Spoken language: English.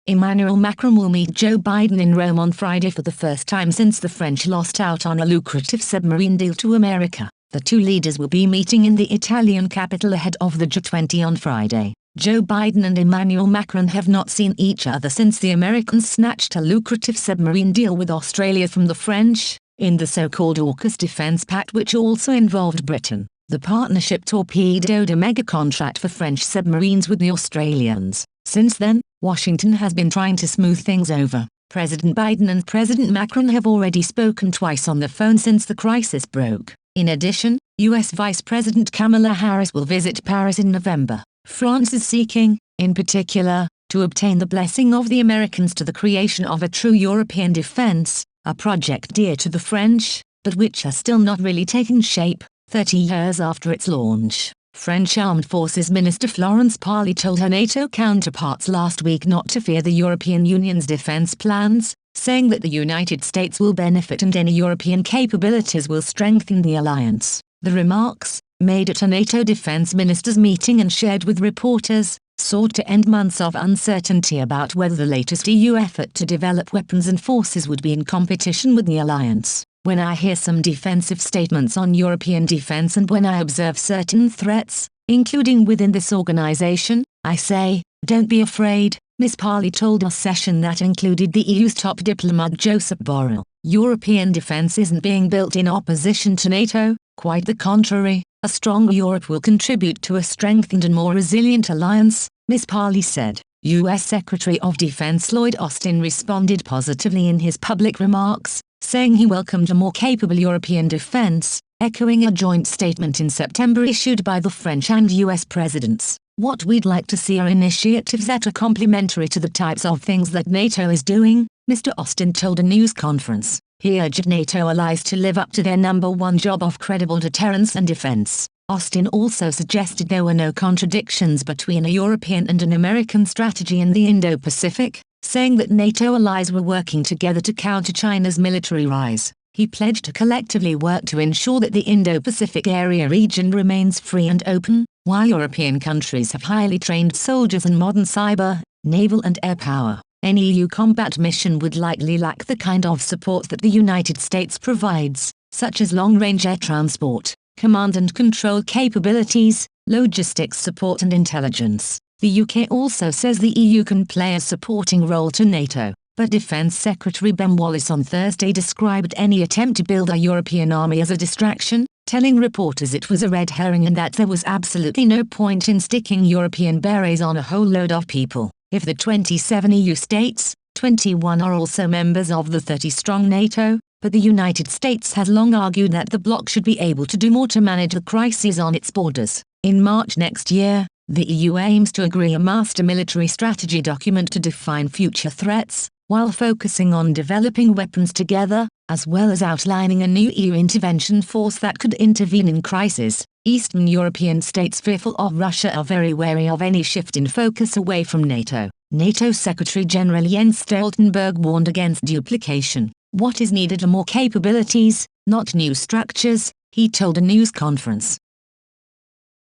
Emmanuel Macron will meet Joe Biden in Rome on Friday for the first time since the French lost out on a lucrative submarine deal to America. The two leaders will be meeting in the Italian capital ahead of the G20 on Friday. Joe Biden and Emmanuel Macron have not seen each other since the Americans snatched a lucrative submarine deal with Australia from the French, in the so-called AUKUS defense pact, which also involved Britain. The partnership torpedoed a mega contract for French submarines with the Australians. Since then, Washington has been trying to smooth things over. President Biden and President Macron have already spoken twice on the phone since the crisis broke. In addition, U.S. Vice President Kamala Harris will visit Paris in November. France is seeking, in particular, to obtain the blessing of the Americans to the creation of a true European defense, a project dear to the French, but which has still not really taken shape, 30 years after its launch. French Armed Forces Minister Florence Parly told her NATO counterparts last week not to fear the European Union's defense plans, saying that the United States will benefit and any European capabilities will strengthen the alliance. The remarks, made at a NATO defense ministers' meeting and shared with reporters, sought to end months of uncertainty about whether the latest EU effort to develop weapons and forces would be in competition with the alliance. When I hear some defensive statements on European defense and when I observe certain threats, including within this organization, I say, don't be afraid, Ms. Parly told a session that included the EU's top diplomat Josep Borrell. European defense isn't being built in opposition to NATO, quite the contrary. A stronger Europe will contribute to a strengthened and more resilient alliance, Ms. Parly said. U.S. Secretary of Defense Lloyd Austin responded positively in his public remarks, saying he welcomed a more capable European defense, echoing a joint statement in September issued by the French and US presidents. What we'd like to see are initiatives that are complementary to the types of things that NATO is doing, Mr. Austin told a news conference. He urged NATO allies to live up to their number one job of credible deterrence and defense. Austin also suggested there were no contradictions between a European and an American strategy in the Indo-Pacific, saying that NATO allies were working together to counter China's military rise. He pledged to collectively work to ensure that the Indo-Pacific area region remains free and open, while European countries have highly trained soldiers and modern cyber, naval and air power. Any EU combat mission would likely lack the kind of support that the United States provides, such as long-range air transport, command and control capabilities, logistics support and intelligence. The UK also says the EU can play a supporting role to NATO, but Defence Secretary Ben Wallace on Thursday described any attempt to build a European army as a distraction, telling reporters it was a red herring and that there was absolutely no point in sticking European berets on a whole load of people. If the 27 EU states, 21 are also members of the 30-strong NATO, but the United States has long argued that the bloc should be able to do more to manage the crises on its borders. In March next year, the EU aims to agree a master military strategy document to define future threats, while focusing on developing weapons together, as well as outlining a new EU intervention force that could intervene in crisis. Eastern European states fearful of Russia are very wary of any shift in focus away from NATO. NATO Secretary-General Jens Stoltenberg warned against duplication. What is needed are more capabilities, not new structures, he told a news conference.